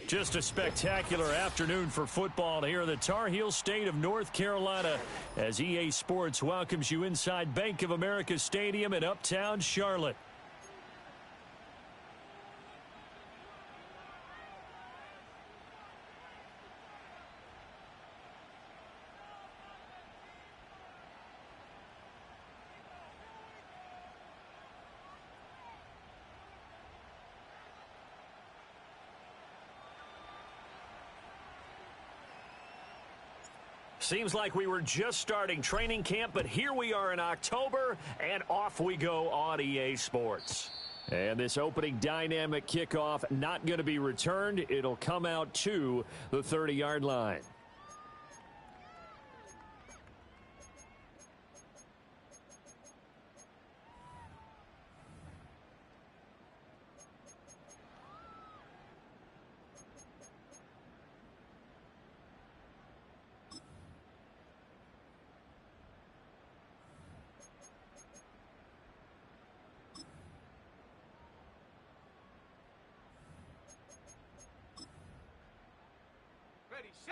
Just a spectacular afternoon for football here in the Tar Heel state of North Carolina as EA Sports welcomes you inside Bank of America Stadium in Uptown Charlotte. Seems like we were just starting training camp, but here we are in October, and off we go on EA Sports. And this opening dynamic kickoff not going to be returned. It'll come out to the 30-yard line.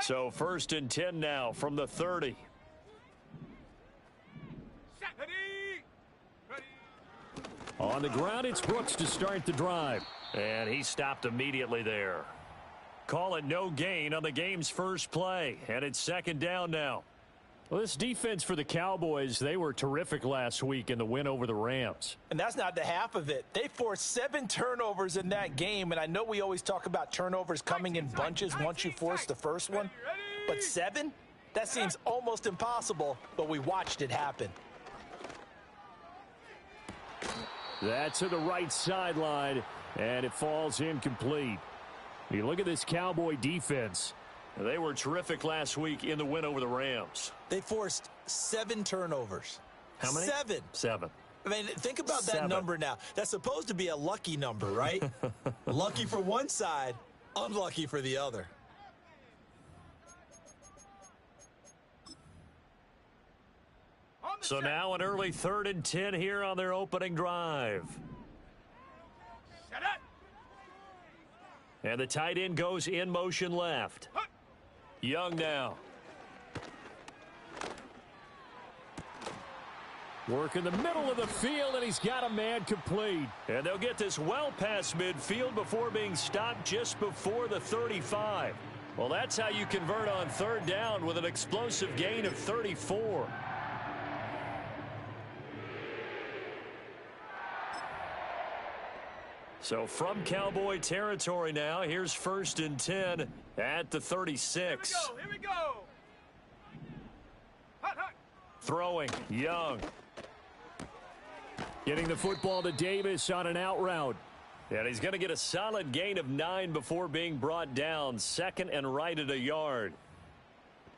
So 1st and 10 now from the 30. On the ground, it's Brooks to start the drive. And he stopped immediately there. Call it no gain on the game's first play. And it's 2nd down now. Well, this defense for the Cowboys, they were terrific last week in the win over the Rams. And that's not the half of it. They forced 7 turnovers in that game, and I know we always talk about turnovers coming in bunches once you force the first one, but 7? That seems almost impossible, but we watched it happen. That's to the right sideline, and it falls incomplete. You look at this Cowboy defense. They were terrific last week in the win over the Rams. They forced 7 turnovers. How many? 7. 7. I mean, think about that number now. That's supposed to be a lucky number, right? Lucky for one side, unlucky for the other. So now an early 3rd and 10 here on their opening drive. And the tight end goes in motion left. Young now. Work in the middle of the field, and he's got a man complete. And they'll get this well past midfield before being stopped just before the 35. Well, that's how you convert on 3rd down with an explosive gain of 34. So from Cowboy territory now, here's 1st and 10 at the 36. Here we go. Hot, hot. Throwing, Young. Getting the football to Davis on an out route. And he's going to get a solid gain of 9 before being brought down. 2nd and right at a yard.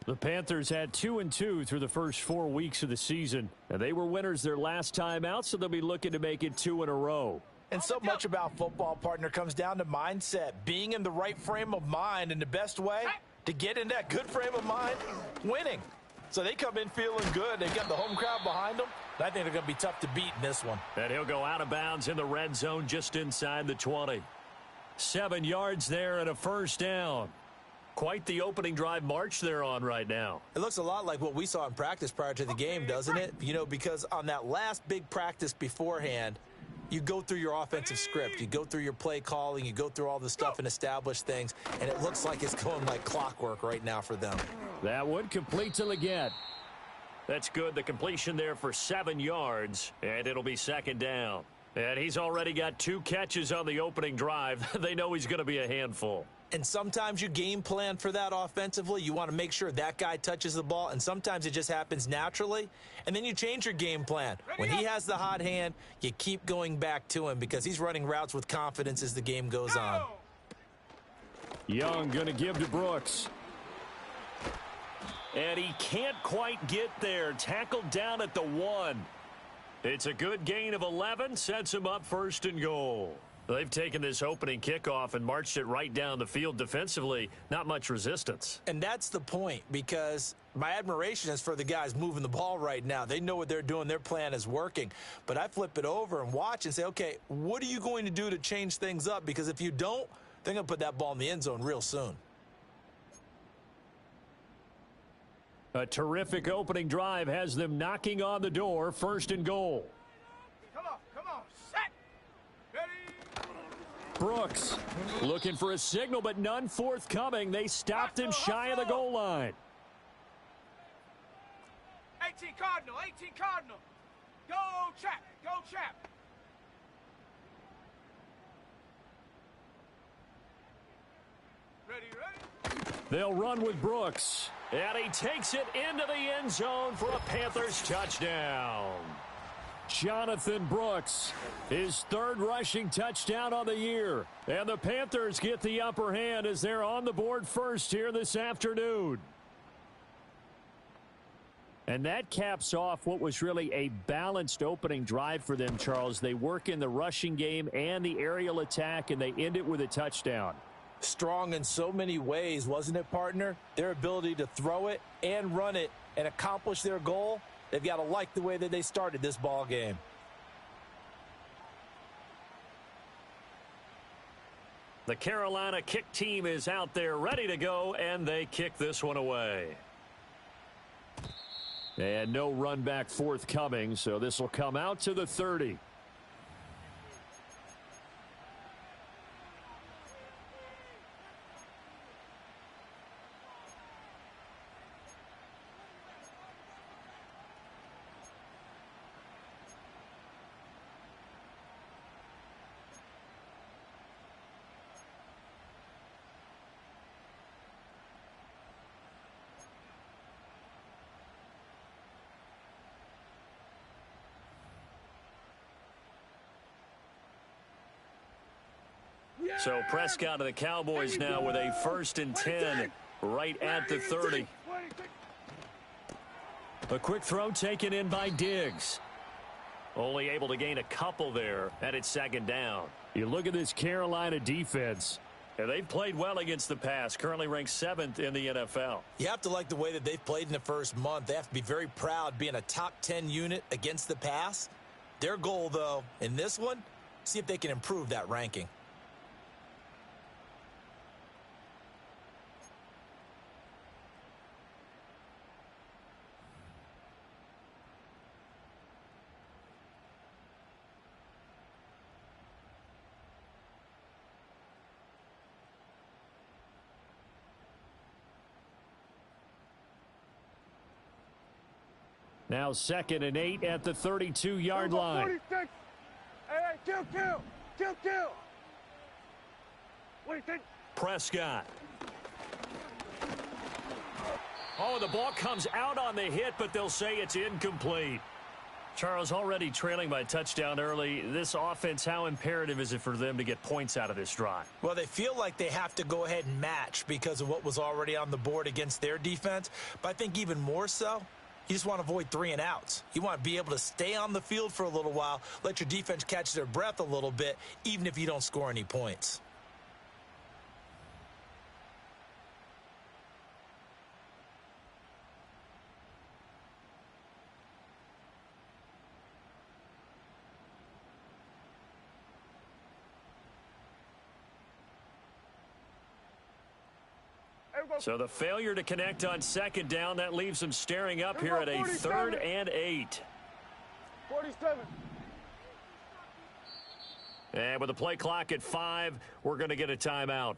The Panthers had 2-2 through the first 4 weeks of the season. And they were winners their last time out, so they'll be looking to make it 2 in a row. And so much about football, partner, comes down to mindset. Being in the right frame of mind, and the best way to get in that good frame of mind, winning. So they come in feeling good. They've got the home crowd behind them. I think they're going to be tough to beat in this one. And he'll go out of bounds in the red zone just inside the 20. 7 yards there and a 1st down. Quite the opening drive march they're on right now. It looks a lot like what we saw in practice prior to the game, doesn't it? You know, because on that last big practice beforehand, you go through your offensive script. You go through your play calling. You go through all the stuff and establish things. And it looks like it's going like clockwork right now for them. That one complete to Leggett. That's good. The completion there for 7 yards. And it'll be 2nd down. And he's already got 2 catches on the opening drive. They know he's going to be a handful. And sometimes you game plan for that offensively. You want to make sure that guy touches the ball, and sometimes it just happens naturally. And then you change your game plan. When he has the hot hand, you keep going back to him because he's running routes with confidence as the game goes on. Young going to give to Brooks. And he can't quite get there. Tackled down at the 1. It's a good gain of 11. Sets him up 1st and goal. They've taken this opening kickoff and marched it right down the field defensively. Not much resistance. And that's the point, because my admiration is for the guys moving the ball right now. They know what they're doing. Their plan is working. But I flip it over and watch and say, okay, what are you going to do to change things up? Because if you don't, They're going to put that ball in the end zone real soon. A terrific opening drive has them knocking on the door. 1st and goal. Come on, set. Ready. Brooks looking for a signal, but none forthcoming. They stopped him shy of the goal line. 18 Cardinal. Go Chap. Ready. They'll run with Brooks. And he takes it into the end zone for a Panthers touchdown. Jonathan Brooks, his 3rd rushing touchdown on the year. And the Panthers get the upper hand as they're on the board first here this afternoon. And that caps off what was really a balanced opening drive for them, Charles. They work in the rushing game and the aerial attack, and they end it with a touchdown. Strong in so many ways, wasn't it, partner? Their ability to throw it and run it and accomplish their goal, they've got to like the way that they started this ball game. The Carolina kick team is out there ready to go, and they kick this one away. And no run back forthcoming, so this will come out to the 30. So Prescott of the Cowboys now with a 1st and 10 right at the 30. A quick throw taken in by Diggs. Only able to gain a couple there, and it's 2nd down. You look at this Carolina defense. And they've played well against the pass, currently ranked 7th in the NFL. You have to like the way that they've played in the first month. They have to be very proud being a top 10 unit against the pass. Their goal, though, in this one, see if they can improve that ranking. Now 2nd and 8 at the 32-yard line. 46. Hey, kill. What do you think? Prescott. Oh, the ball comes out on the hit, but they'll say it's incomplete. Charles, already trailing by a touchdown early. This offense, how imperative is it for them to get points out of this drive? Well, they feel like they have to go ahead and match because of what was already on the board against their defense. But I think even more so, you just want to avoid 3 and outs. You want to be able to stay on the field for a little while, let your defense catch their breath a little bit, even if you don't score any points. So the failure to connect on 2nd down, that leaves them staring up here at a 3rd and 8. 47. And with the play clock at 5, we're going to get a timeout.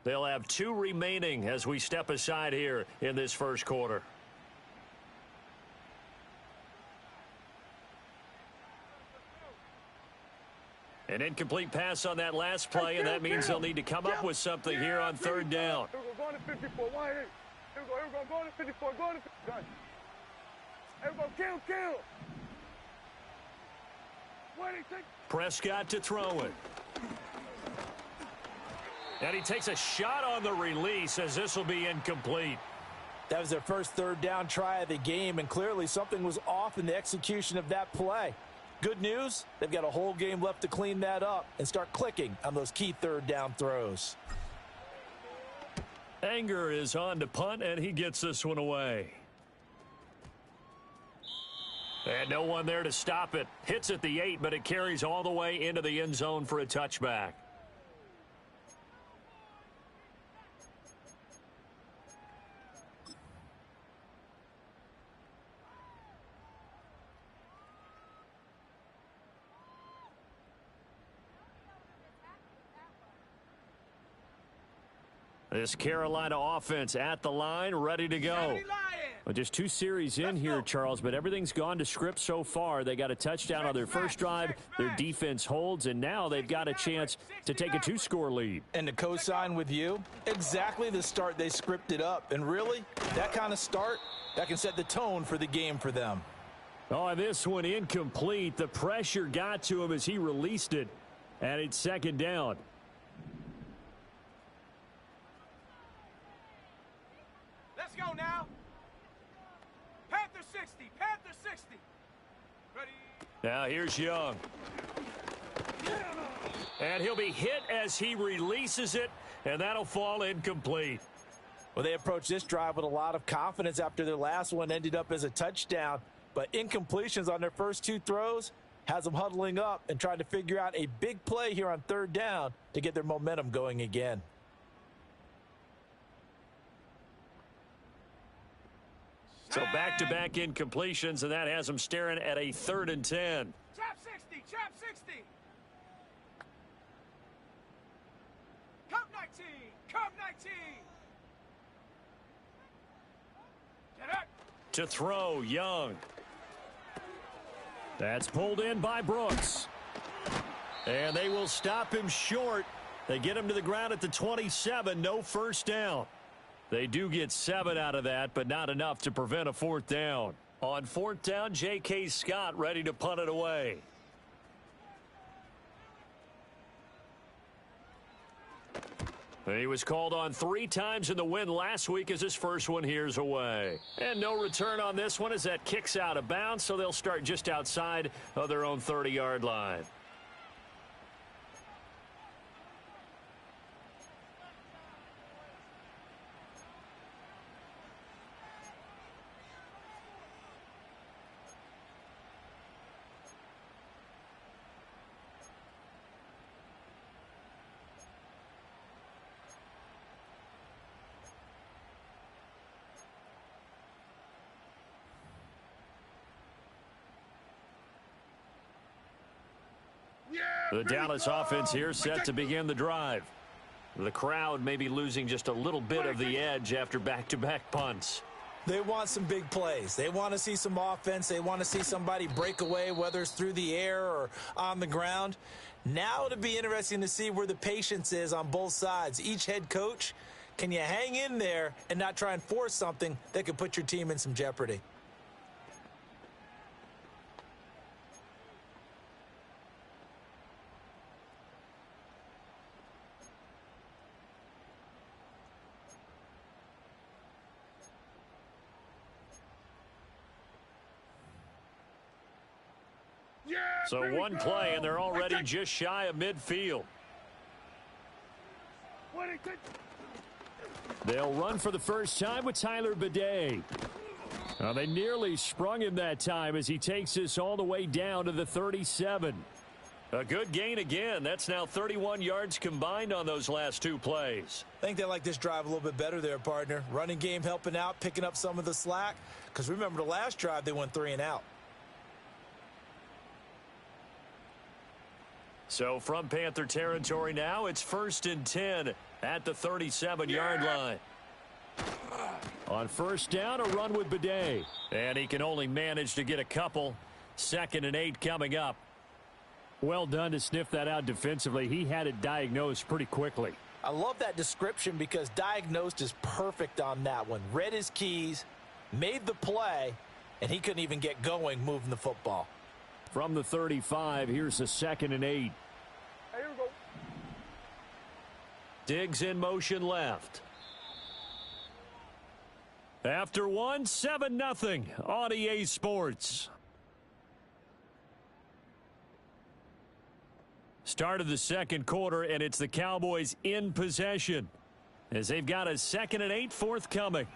They'll have 2 remaining as we step aside here in this first quarter. An incomplete pass on that last play, and that means they'll need to come up with something here on 3rd down. Here we go, going to 54. Here we go, going to 54. Going to 54. Here we go, kill. What do you think? Prescott to throw it. And he takes a shot on the release as this will be incomplete. That was their first 3rd down try of the game, and clearly something was off in the execution of that play. Good news, they've got a whole game left to clean that up and start clicking on those key 3rd down throws. Anger is on to punt, and he gets this one away. And no one there to stop it. Hits at the 8, but it carries all the way into the end zone for a touchback. This Carolina offense at the line, ready to go. Well, just 2 series in here, Charles, but everything's gone to script so far. They got a touchdown on their first drive. Their defense holds, and now they've got a chance to take a 2-score lead. And to co-sign with you, exactly the start they scripted up. And really, that kind of start, that can set the tone for the game for them. Oh, this one incomplete. The pressure got to him as he released it, and it's 2nd down. Let's go now. Panther 60. Panther 60. Ready. Now here's Young. And he'll be hit as he releases it, and that'll fall incomplete. Well, they approached this drive with a lot of confidence after their last one ended up as a touchdown. But incompletions on their first 2 throws has them huddling up and trying to figure out a big play here on 3rd down to get their momentum going again. So back-to-back incompletions, and that has them staring at a 3rd and 10. Trap 60. Trap 60. Cup 19. Cup 19. Get up. To throw, Young. That's pulled in by Brooks. And they will stop him short. They get him to the ground at the 27. No first down. They do get 7 out of that, but not enough to prevent a 4th down. On 4th down, J.K. Scott ready to punt it away. He was called on 3 times in the win last week as his first one here's away. And no return on this one as that kicks out of bounds, so they'll start just outside of their own 30-yard line. The Dallas offense here set to begin the drive. The crowd may be losing just a little bit of the edge after back-to-back punts. They want some big plays. They want to see some offense. They want to see somebody break away, whether it's through the air or on the ground. Now it'll be interesting to see where the patience is on both sides. Each head coach, can you hang in there and not try and force something that could put your team in some jeopardy? So one play, and they're already just shy of midfield. They'll run for the first time with Tyler Bidet. They nearly sprung him that time as he takes this all the way down to the 37. A good gain again. That's now 31 yards combined on those last 2 plays. I think they like this drive a little bit better there, partner. Running game helping out, picking up some of the slack. Because remember the last drive, they went 3 and out. So from Panther territory now, it's 1st and 10 at the 37-yard line. On first down, a run with Bidet. And he can only manage to get a couple. 2nd and 8 coming up. Well done to sniff that out defensively. He had it diagnosed pretty quickly. I love that description because diagnosed is perfect on that one. Read his keys, made the play, and he couldn't even get going moving the football. From the 35, here's the 2nd and 8. Here we go. Diggs in motion left. After one, 7-0 on EA Sports. Start of the 2nd quarter, and it's the Cowboys in possession as they've got a 2nd and 8 forthcoming.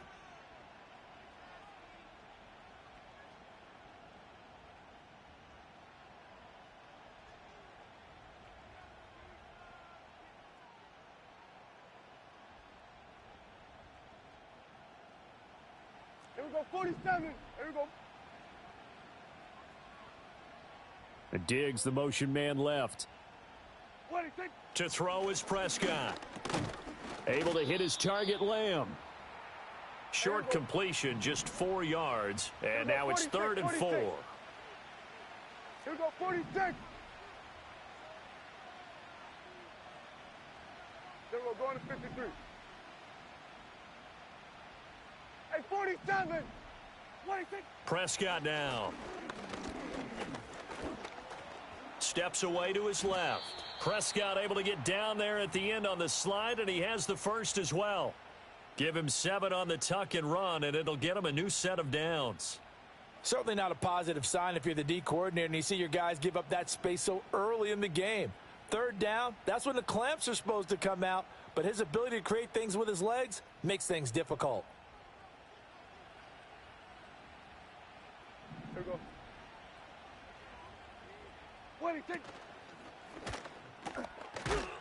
Here we go, 47. Here we go. And Diggs, the motion man left. 26. To throw is Prescott. Able to hit his target, Lamb. Short completion, just 4 yards, and now it's 3rd and 4. Here we go, 46. There we go, going to 53. Hey, 47. 26. Prescott now. Steps away to his left. Prescott able to get down there at the end on the slide, and he has the first as well. Give him 7 on the tuck and run, and it'll get him a new set of downs. Certainly not a positive sign if you're the D coordinator and you see your guys give up that space so early in the game. 3rd down, that's when the clamps are supposed to come out, but his ability to create things with his legs makes things difficult. Here we go. 26.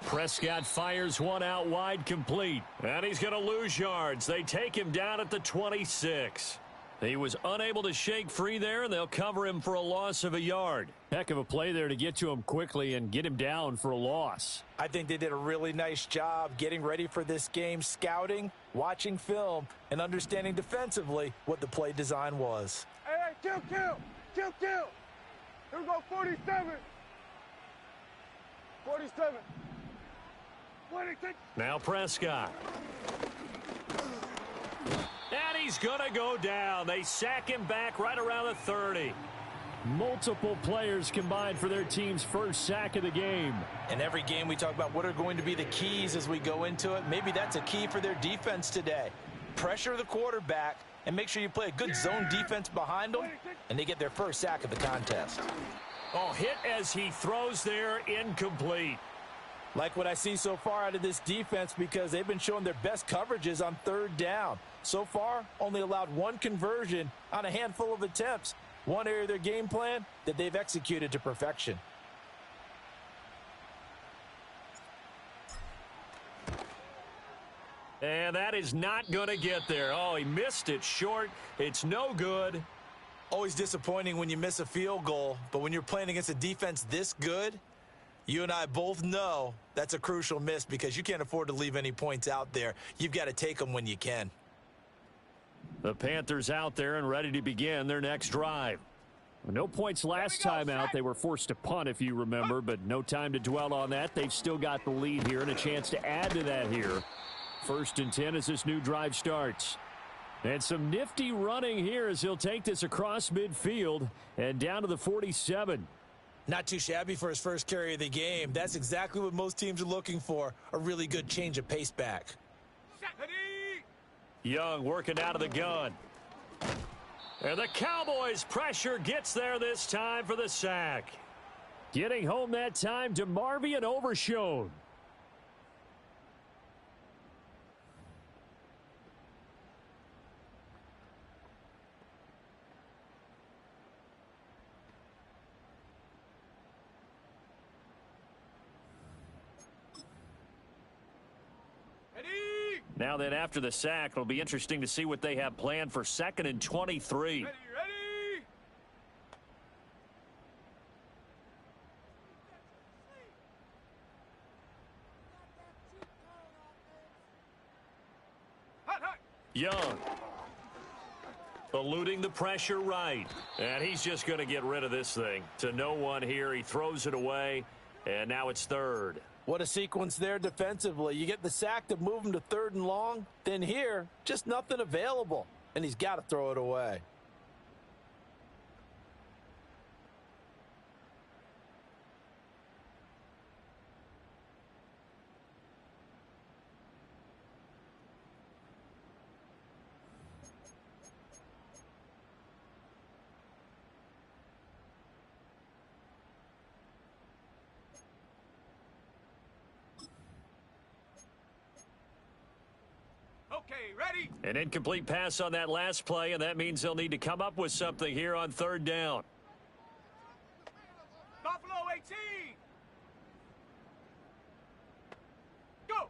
Prescott fires one out wide, complete. And he's going to lose yards. They take him down at the 26. He was unable to shake free there, and they'll cover him for a loss of a yard. Heck of a play there to get to him quickly and get him down for a loss. I think they did a really nice job getting ready for this game, scouting, watching film, and understanding defensively what the play design was. Hey, kill. Here we go, 47. 47. 26. Now Prescott. And he's going to go down. They sack him back right around the 30. Multiple players combined for their team's first sack of the game. In every game we talk about what are going to be the keys as we go into it. Maybe that's a key for their defense today. Pressure the quarterback and make sure you play a good zone defense behind them, and they get their first sack of the contest. Oh, hit as he throws there, incomplete. Like what I see so far out of this defense because they've been showing their best coverages on 3rd down. So far, only allowed 1 conversion on a handful of attempts. One area of their game plan that they've executed to perfection. And that is not going to get there. Oh, he missed it short. It's no good. Always disappointing when you miss a field goal, but when you're playing against a defense this good, you and I both know that's a crucial miss because you can't afford to leave any points out there. You've got to take them when you can. The Panthers out there and ready to begin their next drive. No points last time out. They were forced to punt, if you remember, but no time to dwell on that. They've still got the lead here and a chance to add to that here. 1st and 10 as this new drive starts. And some nifty running here as he'll take this across midfield and down to the 47. Not too shabby for his first carry of the game. That's exactly what most teams are looking for, a really good change of pace back. Young working out of the gun. And the Cowboys' pressure gets there this time for the sack. Getting home that time to Marvian Overshone. Now then, after the sack, it'll be interesting to see what they have planned for 2nd and 23. Ready. Hot. Young. Eluding the pressure right. And he's just going to get rid of this thing. To no one here. He throws it away. And now it's 3rd. What a sequence there defensively. You get the sack to move him to 3rd and long. Then here, just nothing available. And he's got to throw it away. Okay, ready. An incomplete pass on that last play, and that means they'll need to come up with something here on 3rd down. Buffalo 18. Go.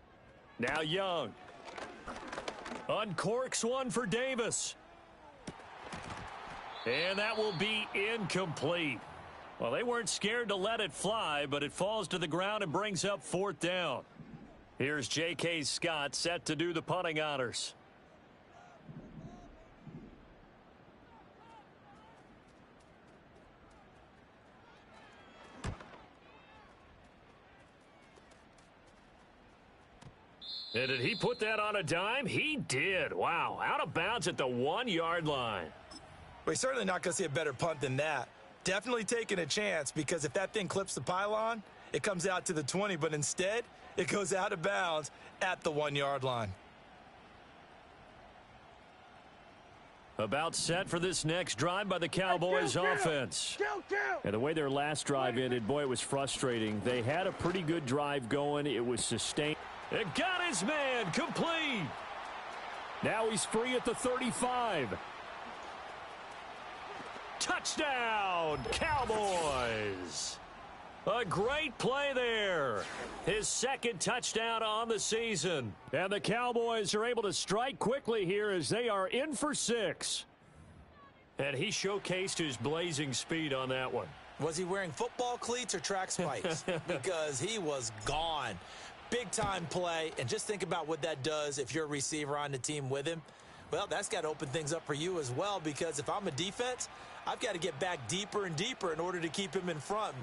Now Young. Uncorks one for Davis. And that will be incomplete. Well, they weren't scared to let it fly, but it falls to the ground and brings up 4th down. Here's J.K. Scott set to do the punting honors. And did he put that on a dime? He did. Wow. Out of bounds at the 1-yard line. Well, he's certainly not going to see a better punt than that. Definitely taking a chance, because if that thing clips the pylon, it comes out to the 20, but instead it goes out of bounds at the 1-yard line. About set for this next drive by the Cowboys offense. And the way their last drive ended, boy, it was frustrating. They had a pretty good drive going. It was sustained. It got his man complete. Now he's free at the 35. Touchdown, Cowboys. A great play there. His second touchdown on the season. And the Cowboys are able to strike quickly here as they are in for 6. And he showcased his blazing speed on that one. Was he wearing football cleats or track spikes? Because he was gone. Big-time play, and just think about what that does if you're a receiver on the team with him. Well, that's got to open things up for you as well, because if I'm a defense, I've got to get back deeper and deeper in order to keep him in front.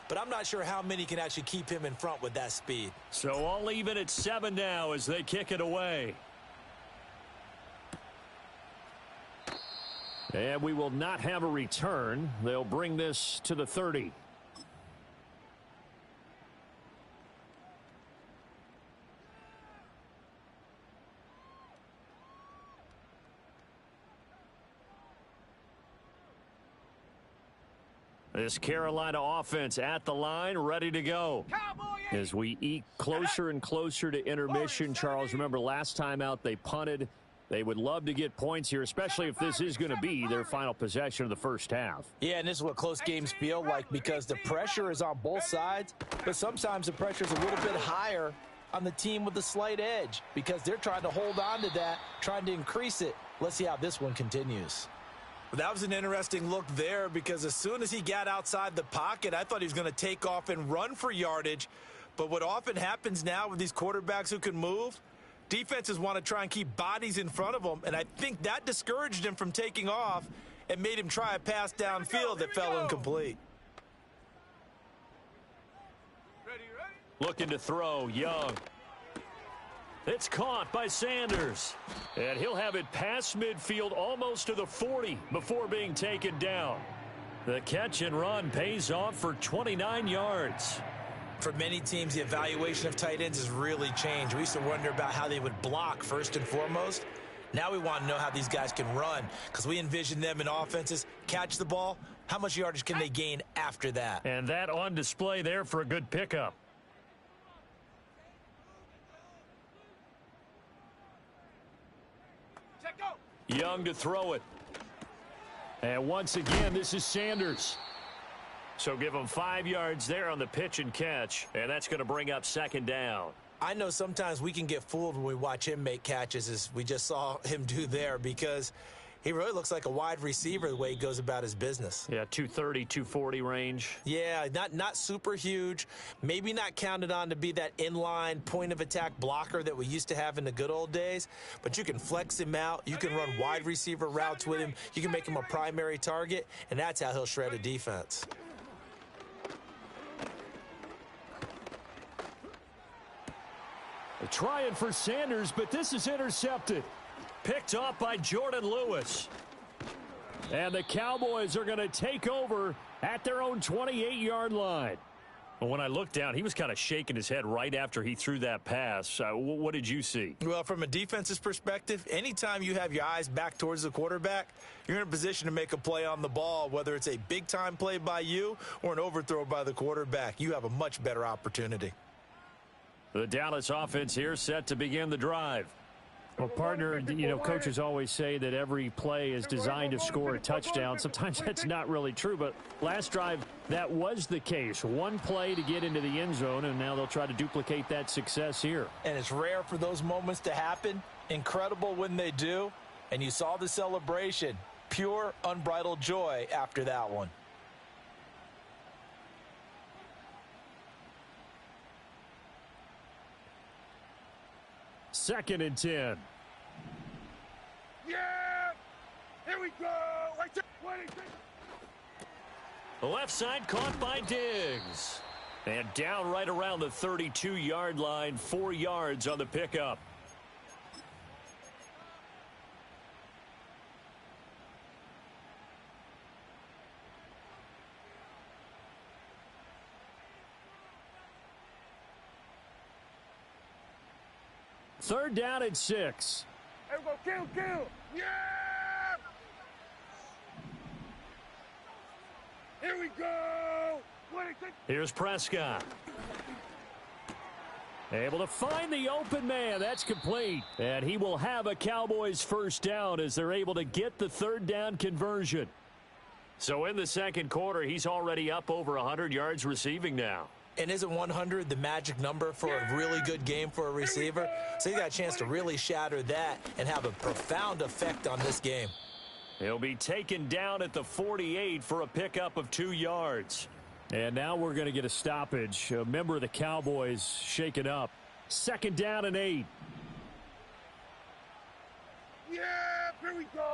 But I'm not sure how many can actually keep him in front with that speed. So all even at 7 now as they kick it away. And we will not have a return. They'll bring this to the 30. This Carolina offense at the line, ready to go. As we eke closer and closer to intermission, Charles, remember last time out they punted. They would love to get points here, especially if this is going to be their final possession of the first half. Yeah, and this is what close games feel like, because the pressure is on both sides, but sometimes the pressure is a little bit higher on the team with the slight edge, because they're trying to hold on to that, trying to increase it. Let's see how this one continues. That was an interesting look there, because as soon as he got outside the pocket, I thought he was going to take off and run for yardage. But what often happens now with these quarterbacks who can move, defenses want to try and keep bodies in front of them, and I think that discouraged him from taking off and made him try a pass downfield that fell incomplete. Looking to throw, Young. It's caught by Sanders. And he'll have it past midfield almost to the 40 before being taken down. The catch and run pays off for 29 yards. For many teams, the evaluation of tight ends has really changed. We used to wonder about how they would block first and foremost. Now we want to know how these guys can run, because we envision them in offenses catch the ball. How much yardage can they gain after that? And that on display there for a good pickup. Young to throw it. And once again, this is Sanders. So give him 5 yards there on the pitch and catch, and that's going to bring up second down. I know sometimes we can get fooled when we watch him make catches, as we just saw him do there, because he really looks like a wide receiver the way he goes about his business. Yeah, 230, 240 range. Yeah, not super huge. Maybe not counted on to be that inline point-of-attack blocker that we used to have in the good old days. But you can flex him out. You can run wide receiver routes with him. You can make him a primary target, and that's how he'll shred a defense. Trying for Sanders, but this is intercepted. Picked off by Jordan Lewis. And the Cowboys are going to take over at their own 28-yard line. Well, when I looked down, he was kind of shaking his head right after he threw that pass. What did you see? Well, from a defense's perspective, anytime you have your eyes back towards the quarterback, you're in a position to make a play on the ball, whether it's a big-time play by you or an overthrow by the quarterback. You have a much better opportunity. The Dallas offense here set to begin the drive. Well, partner, you know, coaches always say that every play is designed to score a touchdown. Sometimes that's not really true, but last drive, that was the case. One play to get into the end zone, and now they'll try to duplicate that success here. And it's rare for those moments to happen. Incredible when they do. And you saw the celebration. Pure, unbridled joy after that one. 2nd and 10. Yeah! Here we go! The left side caught by Diggs. And down right around the 32-yard line, 4 yards on the pickup. Third down and 6. Everybody kill! Yeah! Here we go! Here's Prescott. Able to find the open man. That's complete. And he will have a Cowboys first down as they're able to get the third down conversion. So in the second quarter, he's already up over 100 yards receiving now. And isn't 100 the magic number for a really good game for a receiver? So he got a chance to really shatter that and have a profound effect on this game. He'll be taken down at the 48 for a pickup of 2 yards. And now we're going to get a stoppage. A member of the Cowboys shaken up. 2nd down and 8. Yeah, here we go.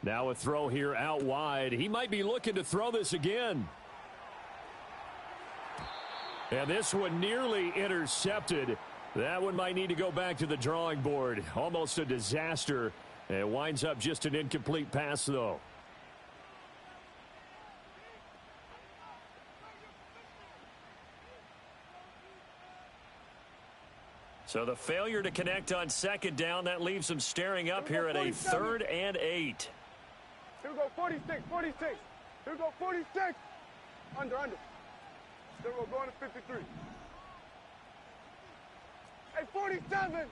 Now a throw here out wide. He might be looking to throw this again. And this one nearly intercepted. That one might need to go back to the drawing board. Almost a disaster. It winds up just an incomplete pass, though. So the failure to connect on 2nd down, that leaves them staring up here at a 3rd and 8. Here we go, 46. Here we go, 46. Under. Here we go, going to 53. Hey, 47.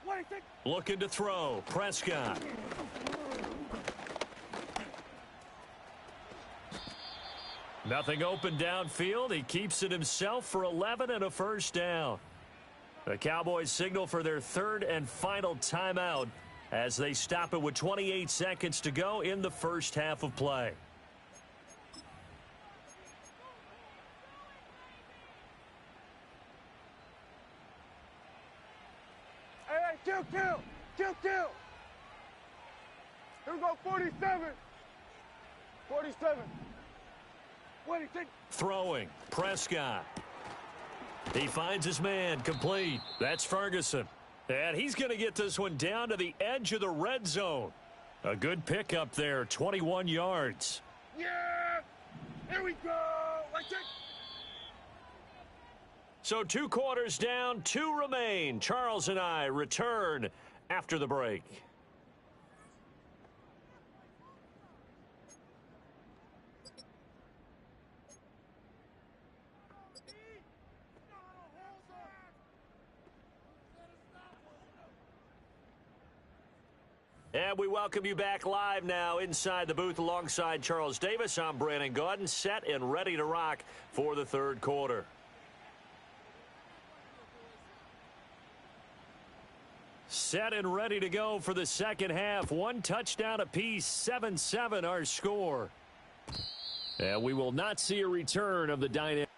46. Looking to throw. Prescott. Nothing open downfield. He keeps it himself for 11 and a first down. The Cowboys signal for their 3rd and final timeout as they stop it with 28 seconds to go in the first half of play. Hey, kill. Here we go, 47. 47. 26. Throwing. Prescott. He finds his man. Complete. That's Ferguson. And he's going to get this one down to the edge of the red zone. A good pickup there. 21 yards. Yeah! Here we go! So 2 quarters down, 2 remain. Charles and I return after the break. And we welcome you back live now inside the booth alongside Charles Davis. I'm Brandon Gaudin, set and ready to rock for the 3rd quarter. Set and ready to go for the second half. 1 touchdown apiece, 7-7 our score. And we will not see a return of the dynamic.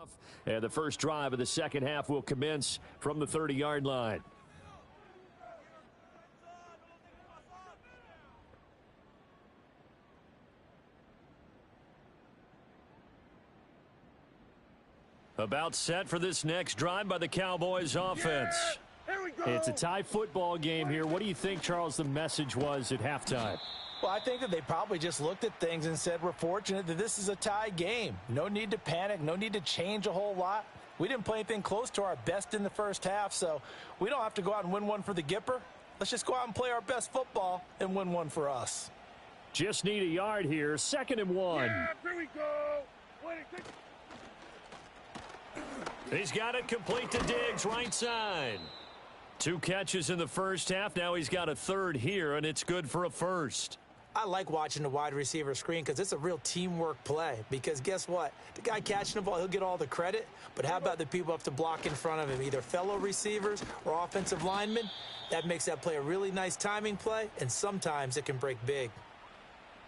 off, and the first drive of the second half will commence from the 30-yard line. About set for this next drive by the Cowboys offense. Here we go. It's a tie football game here. What do you think, Charles, the message was at halftime? Well, I think that they probably just looked at things and said, we're fortunate that this is a tie game. No need to panic. No need to change a whole lot. We didn't play anything close to our best in the first half, so we don't have to go out and win one for the Gipper. Let's just go out and play our best football and win one for us. Just need a yard here. 2nd and 1. Yeah, here we go. He's got it complete to Diggs, right side. 2 catches in the first half. Now he's got a third here, and it's good for a first. I like watching the wide receiver screen because it's a real teamwork play. Because guess what? The guy catching the ball, he'll get all the credit. But how about the people up to block in front of him, either fellow receivers or offensive linemen? That makes that play a really nice timing play, and sometimes it can break big.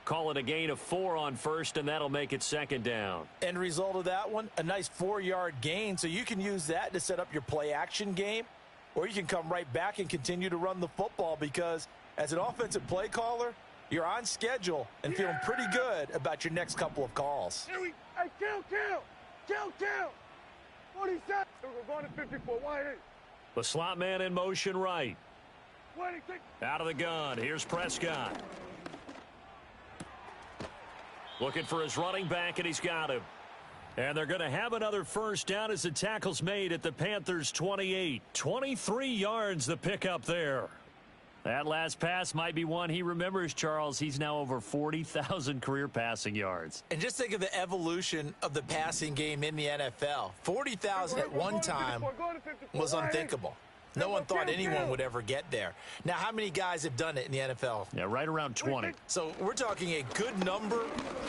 Call it a gain of 4 on first, and that'll make it 2nd down. End result of that one, a nice 4-yard gain. So you can use that to set up your play-action game, or you can come right back and continue to run the football because as an offensive play caller, you're on schedule and feeling pretty good about your next couple of calls. Hey, kill. 47. We're going to 54. Wide. The slot man in motion right. 26. Out of the gun. Here's Prescott. Looking for his running back, and he's got him. And they're going to have another first down as the tackle's made at the Panthers' 28. 23 yards the pickup there. That last pass might be one he remembers, Charles. He's now over 40,000 career passing yards. And just think of the evolution of the passing game in the NFL. 40,000 at one time was unthinkable. No one thought anyone would ever get there. Now, how many guys have done it in the NFL? Yeah, right around 20. So we're talking a good number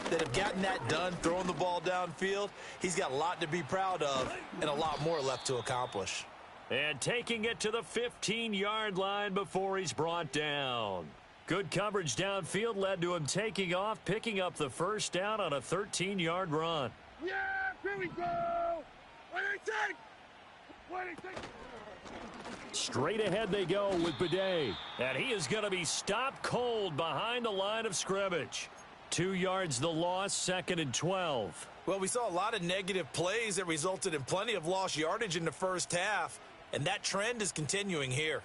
that have gotten that done, throwing the ball downfield. He's got a lot to be proud of and a lot more left to accomplish. And taking it to the 15-yard line before he's brought down. Good coverage downfield led to him taking off, picking up the first down on a 13-yard run. Yeah, here we go. 26. Straight ahead they go with Bidet. And he is going to be stopped cold behind the line of scrimmage. 2 yards the loss, 2nd and 12. Well, we saw a lot of negative plays that resulted in plenty of lost yardage in the first half, and that trend is continuing here.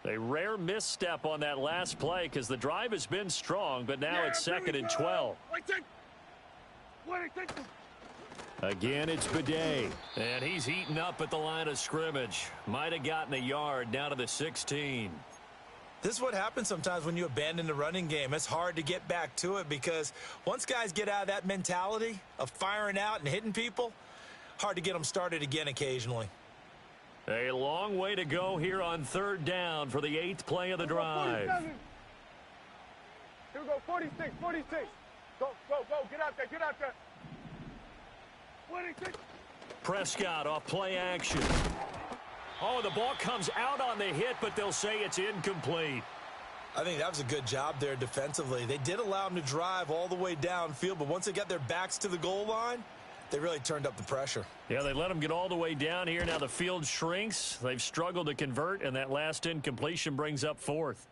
A rare misstep on that last play because the drive has been strong, but now it's 2nd and 12. Again, it's Bidet. And he's eaten up at the line of scrimmage. Might have gotten a yard down to the 16. This is what happens sometimes when you abandon the running game. It's hard to get back to it because once guys get out of that mentality of firing out and hitting people, hard to get them started again occasionally. A long way to go here on 3rd down for the 8th play of the drive. Here we go, 46. Go. Get out there. 26. Prescott off play action. Oh, the ball comes out on the hit, but they'll say it's incomplete. I think that was a good job there defensively. They did allow them to drive all the way downfield, but once they got their backs to the goal line, they really turned up the pressure. Yeah, they let them get all the way down here. Now the field shrinks. They've struggled to convert, and that last incompletion brings up 4th.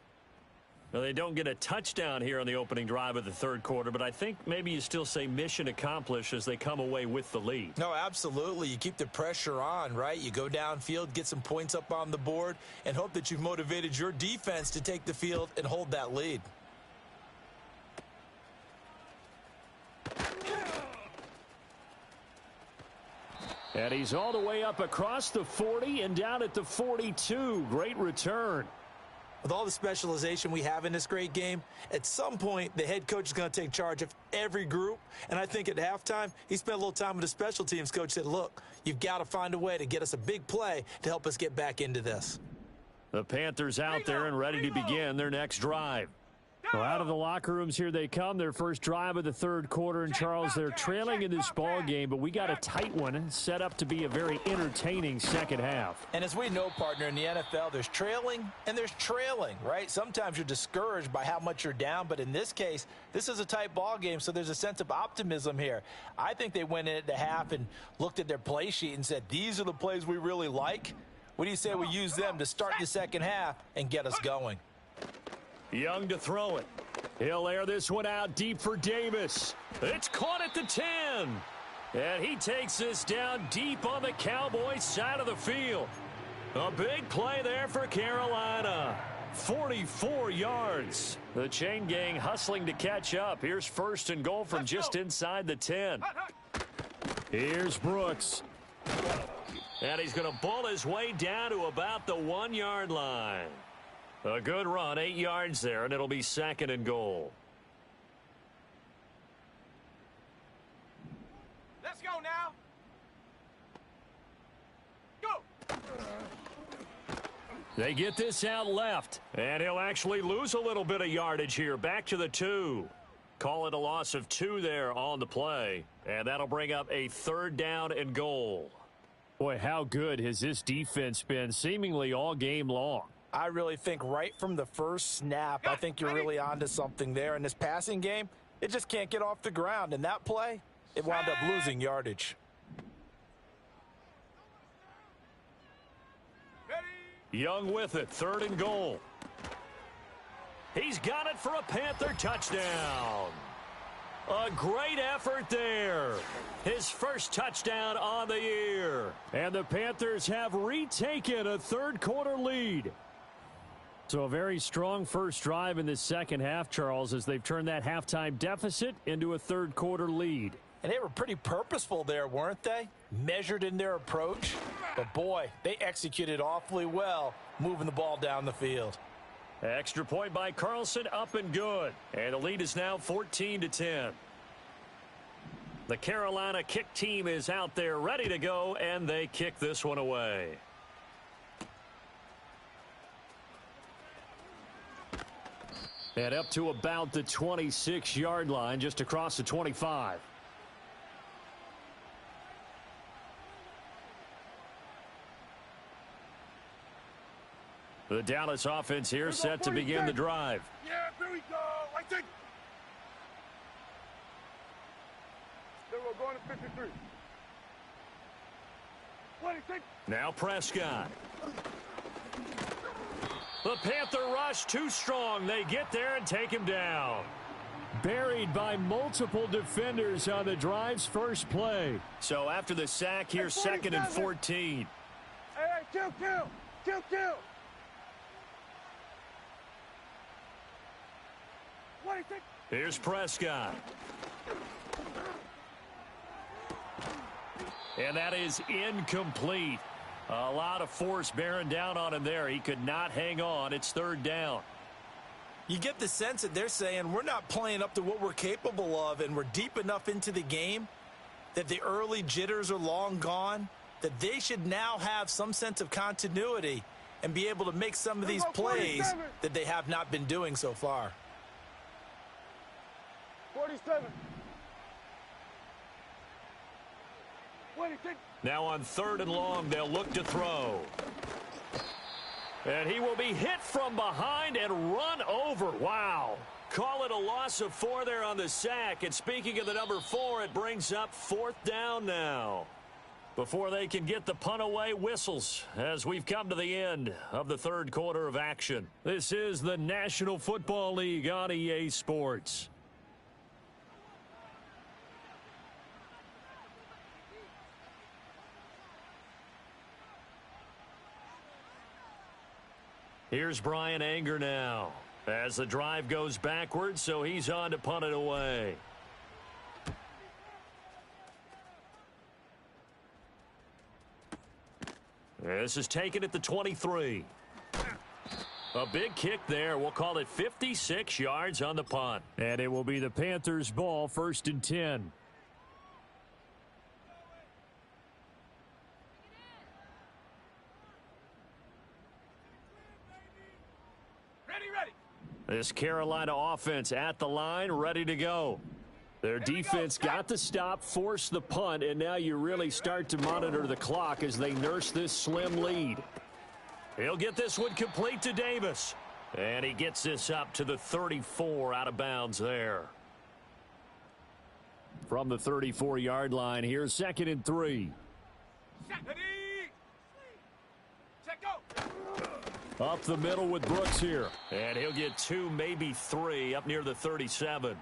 Now, they don't get a touchdown here on the opening drive of the 3rd quarter, but I think maybe you still say mission accomplished as they come away with the lead. No, absolutely. You keep the pressure on, right? You go downfield, get some points up on the board, and hope that you've motivated your defense to take the field and hold that lead. And he's all the way up across the 40 and down at the 42. Great return. With all the specialization we have in this great game, at some point the head coach is going to take charge of every group. And I think at halftime, he spent a little time with the special teams coach, said, look, you've got to find a way to get us a big play to help us get back into this. The Panthers out there and ready to begin their next drive. Well, out of the locker rooms here they come. Their first drive of the third quarter. And, Charles, they're trailing in this ball game, but we got a tight one set up to be a very entertaining second half. And as we know, partner, in the NFL, there's trailing and there's trailing, right? Sometimes you're discouraged by how much you're down, but in this case, this is a tight ball game, so there's a sense of optimism here. I think they went in at the half and looked at their play sheet and said, these are the plays we really like. What do you say we use them to start the second half and get us going? Young to throw it. He'll air this one out deep for Davis. It's caught at the 10. And he takes this down deep on the Cowboys side of the field. A big play there for Carolina. 44 yards. The chain gang hustling to catch up. Here's first and goal from just inside the 10. Here's Brooks. And he's going to bull his way down to about the 1-yard line. A good run, 8 yards there, and it'll be second and goal. Let's go now. Go. They get this out left, and he'll actually lose a little bit of yardage here. Back to the 2. Call it a loss of 2 there on the play, and that'll bring up a third down and goal. Boy, how good has this defense been seemingly all game long? I really think right from the first snap, I think you're really onto something there. In this passing game, it just can't get off the ground. And that play, it wound up losing yardage. Young with it, third and goal. He's got it for a Panther touchdown. A great effort there. His first touchdown on the year. And the Panthers have retaken a third quarter lead. So a very strong first drive in the second half, Charles, as they've turned that halftime deficit into a third quarter lead. And they were pretty purposeful there, weren't they? Measured in their approach. But boy, they executed awfully well, moving the ball down the field. Extra point by Carlson, up and good. And the lead is now 14-10. The Carolina kick team is out there ready to go, and they kick this one away. And up to about the 26-yard line, just across the 25. The Dallas offense here set to begin the drive. Yeah, here we go. I think. There we go, going to 53. 26. Now Prescott. The Panther rush too strong. They get there and take him down. Buried by multiple defenders on the drive's first play. So after the sack, here's second and 14. Hey, kill. Here's Prescott. And that is incomplete. A lot of force bearing down on him there. He could not hang on. It's third down. You get the sense that they're saying we're not playing up to what we're capable of, and we're deep enough into the game that the early jitters are long gone, that they should now have some sense of continuity and be able to make some of these plays that they have not been doing so far. 47. 26. Now on third and long, they'll look to throw. And he will be hit from behind and run over. Wow. Call it a loss of 4 there on the sack. And speaking of the number 4, it brings up fourth down now. Before they can get the punt away, whistles as we've come to the end of the third quarter of action. This is the National Football League on EA Sports. Here's Brian Anger now as the drive goes backwards, so he's on to punt it away. This is taken at the 23. A big kick there. We'll call it 56 yards on the punt. And it will be the Panthers' ball, first and 10. This Carolina offense at the line, ready to go. Their defense got the stop, forced the punt, and now you really start to monitor the clock as they nurse this slim lead. He'll get this one complete to Davis. And he gets this up to the 34, out of bounds there. From the 34-yard line, here's 2nd and 3. Up the middle with Brooks here. And he'll get 2, maybe 3, up near the 37.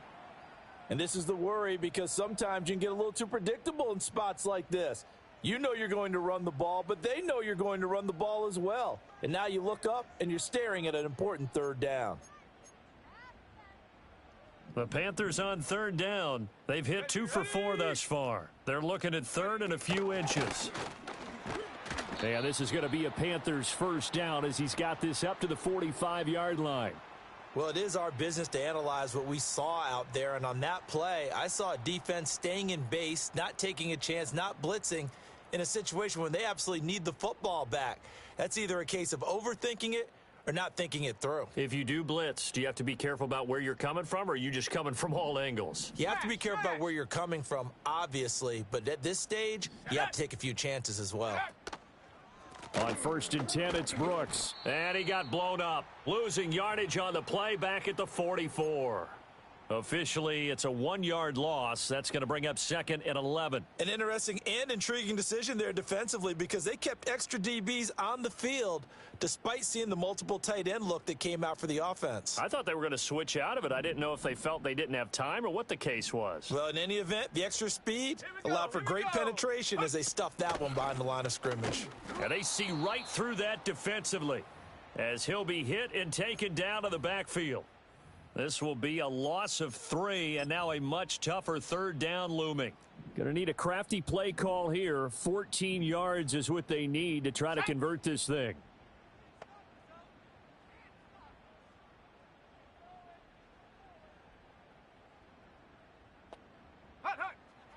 And this is the worry, because sometimes you can get a little too predictable in spots like this. You know you're going to run the ball, but they know you're going to run the ball as well. And now you look up and you're staring at an important 3rd down. The Panthers on 3rd down. They've hit 2 for 4 thus far. They're looking at 3rd and a few inches. And this is going to be a Panthers 1st down as he's got this up to the 45-yard line. Well, it is our business to analyze what we saw out there, and on that play, I saw a defense staying in base, not taking a chance, not blitzing in a situation when they absolutely need the football back. That's either a case of overthinking it or not thinking it through. If you do blitz, do you have to be careful about where you're coming from, or are you just coming from all angles? You have to be careful about where you're coming from, obviously, but at this stage, you have to take a few chances as well. On 1st and 10, it's Brooks. And he got blown up. Losing yardage on the play back at the 44. Officially, it's a 1-yard loss. That's going to bring up 2nd and 11. An interesting and intriguing decision there defensively, because they kept extra DBs on the field despite seeing the multiple tight end look that came out for the offense. I thought they were going to switch out of it. I didn't know if they felt they didn't have time or what the case was. Well, in any event, the extra speed allowed for great penetration as they stuffed that one behind the line of scrimmage. And they see right through that defensively as he'll be hit and taken down to the backfield. This will be a loss of 3, and now a much tougher 3rd down looming. Going to need a crafty play call here. 14 yards is what they need to try to convert this thing.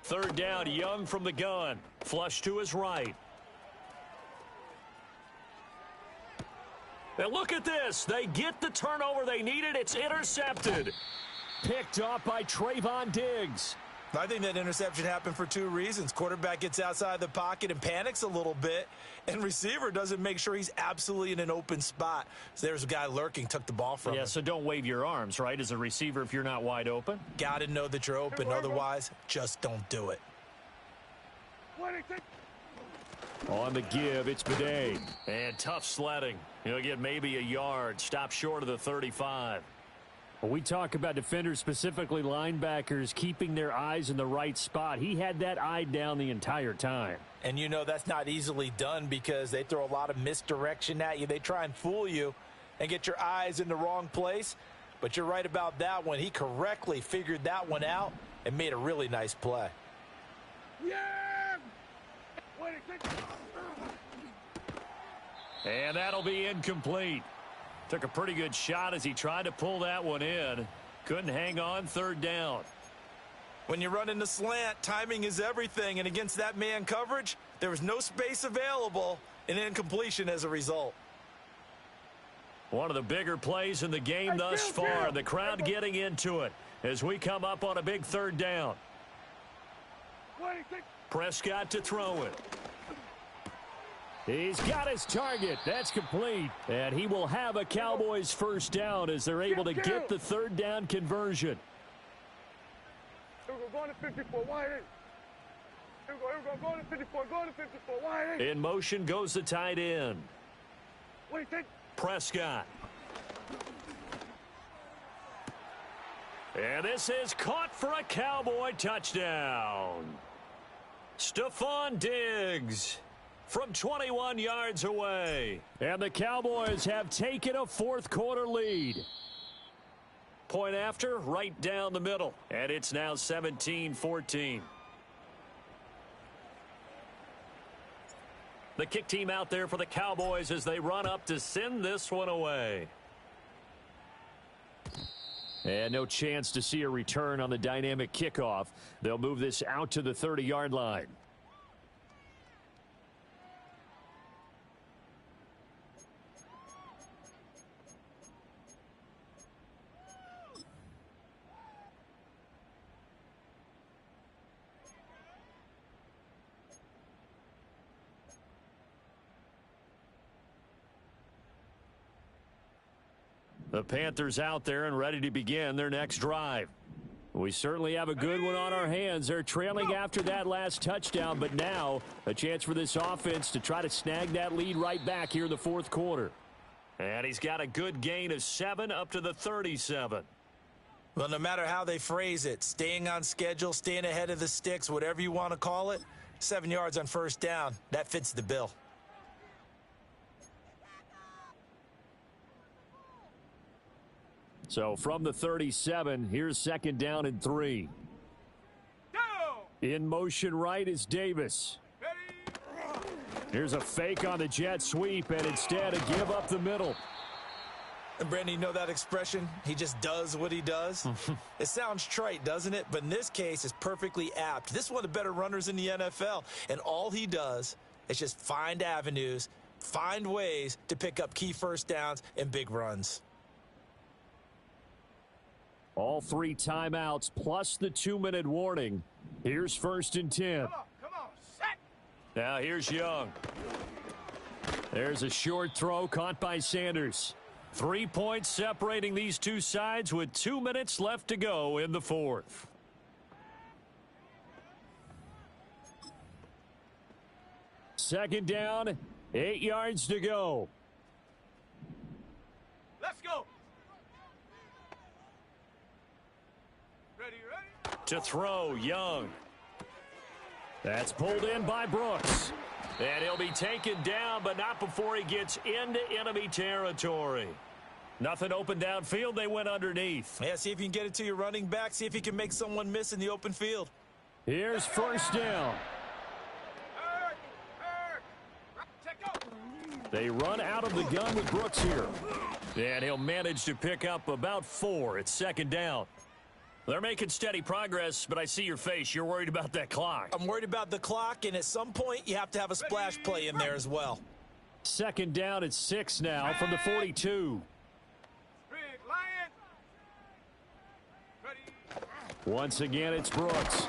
Third down, Young from the gun. Flush to his right. And look at this. They get the turnover they needed. It's intercepted. Picked off by Trayvon Diggs. I think that interception happened for 2 reasons. Quarterback gets outside the pocket and panics a little bit, and receiver doesn't make sure he's absolutely in an open spot. So there's a guy lurking, took the ball from him. Yeah, so don't wave your arms, right, as a receiver if you're not wide open? Got to know that you're open. Otherwise, just don't do it. On the give, it's Bidet. And tough sledding. He'll get maybe a yard. Stop short of the 35. When we talk about defenders, specifically linebackers, keeping their eyes in the right spot, he had that eye down the entire time. And you know that's not easily done because they throw a lot of misdirection at you. They try and fool you and get your eyes in the wrong place. But you're right about that one. He correctly figured that one out and made a really nice play. Yeah! And that'll be incomplete. Took a pretty good shot as he tried to pull that one in. Couldn't hang on, 3rd down. When you run in the slant, timing is everything. And against that man coverage, there was no space available, and incompletion as a result. One of the bigger plays in the game thus far. The crowd getting into it as we come up on a big 3rd down. Prescott to throw it. He's got his target. That's complete. And he will have a Cowboys 1st down as they're able to get the 3rd down conversion. Here we go, going to 54, wide in. Here we go, going to 54, going to 54, wide in. In motion goes the tight end. What do you think? Prescott. And this is caught for a Cowboy touchdown. Stephon Diggs from 21 yards away. And the Cowboys have taken a 4th quarter lead. Point after, right down the middle. And it's now 17-14. The kick team out there for the Cowboys as they run up to send this one away. And no chance to see a return on the dynamic kickoff. They'll move this out to the 30-yard line. The Panthers out there and ready to begin their next drive. We certainly have a good one on our hands. They're trailing after that last touchdown, but now a chance for this offense to try to snag that lead right back here in the fourth quarter. And he's got a good gain of 7 up to the 37. Well, no matter how they phrase it, staying on schedule, staying ahead of the sticks, whatever you want to call it, 7 yards on first down, that fits the bill. So from the 37, here's second down and 3. In motion right is Davis. Here's a fake on the jet sweep, and instead a give up the middle. And Brandon, you know that expression? He just does what he does. It sounds trite, doesn't it? But in this case, it's perfectly apt. This is one of the better runners in the NFL, and all he does is just find avenues, find ways to pick up key first downs and big runs. All 3 timeouts plus the 2-minute warning. Here's first and 10. Come on, set. Now here's Young. There's a short throw caught by Sanders. 3 points separating these two sides with 2 minutes left to go in the fourth. Second down, 8 yards to go. Let's go. Ready. To throw, Young. That's pulled in by Brooks. And he'll be taken down, but not before he gets into enemy territory. Nothing open downfield. They went underneath. Yeah, see if you can get it to your running back. See if you can make someone miss in the open field. Here's first down. They run out of the gun with Brooks here. And he'll manage to pick up about 4. It's second down. They're making steady progress, but I see your face. You're worried about that clock. I'm worried about the clock, and at some point, you have to have a splash play in there as well. Second down at 6 now from the 42. Big Lion. Ready. Once again, it's Brooks.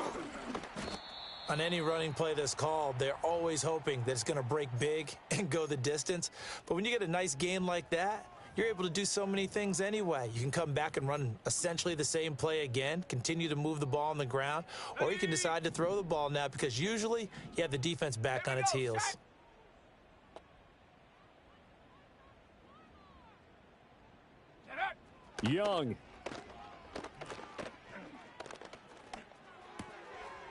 On any running play that's called, they're always hoping that it's going to break big and go the distance. But when you get a nice game like that, you're able to do so many things anyway. You can come back and run essentially the same play again, continue to move the ball on the ground, or you can decide to throw the ball now because usually you have the defense back on its heels. Young.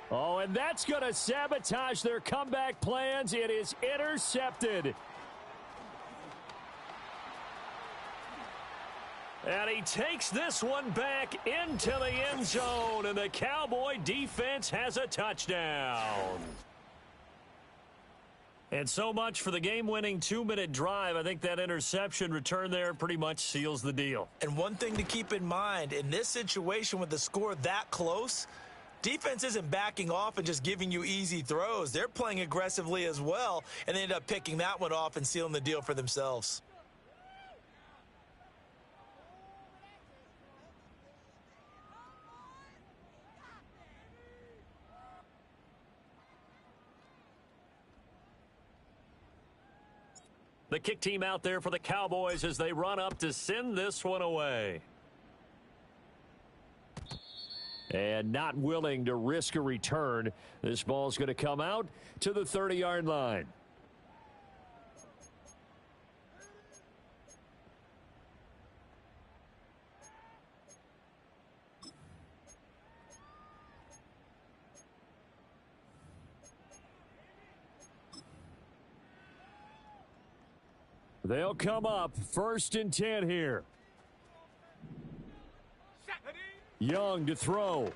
Oh, and that's going to sabotage their comeback plans. It is intercepted. And he takes this one back into the end zone, and the Cowboy defense has a touchdown. And so much for the game-winning 2-minute drive. I think that interception return there pretty much seals the deal. And one thing to keep in mind, in this situation with the score that close, defense isn't backing off and just giving you easy throws. They're playing aggressively as well, and they end up picking that one off and sealing the deal for themselves. The kick team out there for the Cowboys as they run up to send this one away. And not willing to risk a return. This ball's going to come out to the 30-yard line. They'll come up first and 10 here. Young to throw.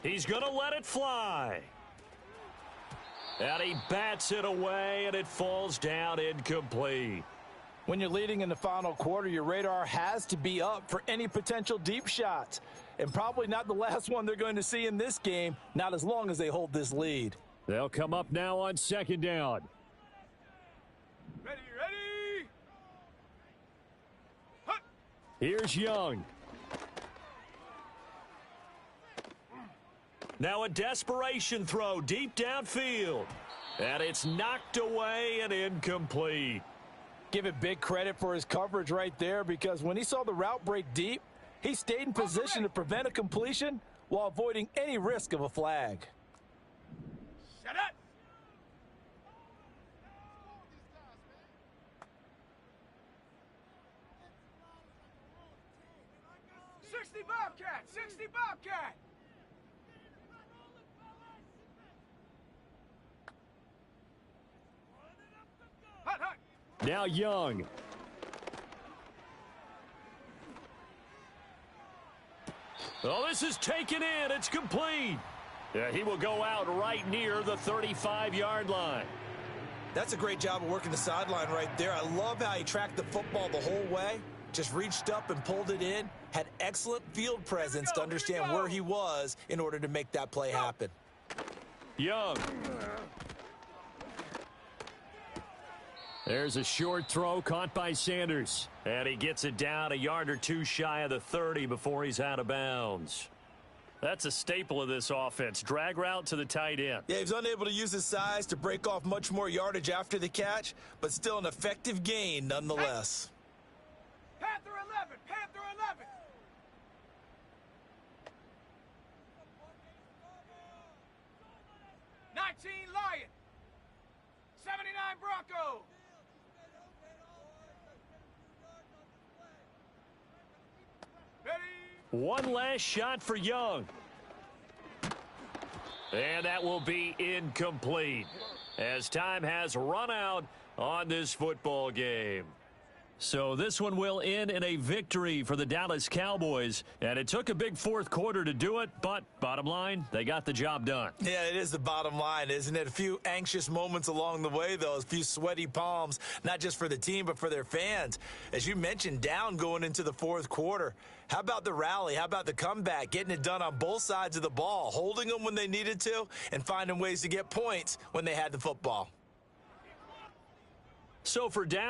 He's going to let it fly. And he bats it away, and it falls down incomplete. When you're leading in the final quarter, your radar has to be up for any potential deep shots. And probably not the last one they're going to see in this game, not as long as they hold this lead. They'll come up now on second down. Ready. Here's Young. Now a desperation throw deep downfield. And it's knocked away and incomplete. Give it big credit for his coverage right there, because when he saw the route break deep, he stayed in position to prevent a completion while avoiding any risk of a flag. Shut up! 60 Bobcat! 60 Bobcat! Hut, hut! Now Young. Oh, this is taken in. It's complete. Yeah, he will go out right near the 35-yard line. That's a great job of working the sideline right there. I love how he tracked the football the whole way. Just reached up and pulled it in. Had excellent field presence to understand where he was in order to make that play happen. Young. There's a short throw caught by Sanders. And he gets it down a yard or two shy of the 30 before he's out of bounds. That's a staple of this offense. Drag route to the tight end. Yeah, he was unable to use his size to break off much more yardage after the catch, but still an effective gain nonetheless. Panther 11! Panther 11! Lion! 79 Bronco! Ready? One last shot for Young. And that will be incomplete as time has run out on this football game. So this one will end in a victory for the Dallas Cowboys. And it took a big fourth quarter to do it, but bottom line, they got the job done. Yeah, it is the bottom line, isn't it? A few anxious moments along the way, though. A few sweaty palms, not just for the team, but for their fans. As you mentioned, down going into the fourth quarter. How about the rally? How about the comeback? Getting it done on both sides of the ball, holding them when they needed to, and finding ways to get points when they had the football. So for Dallas,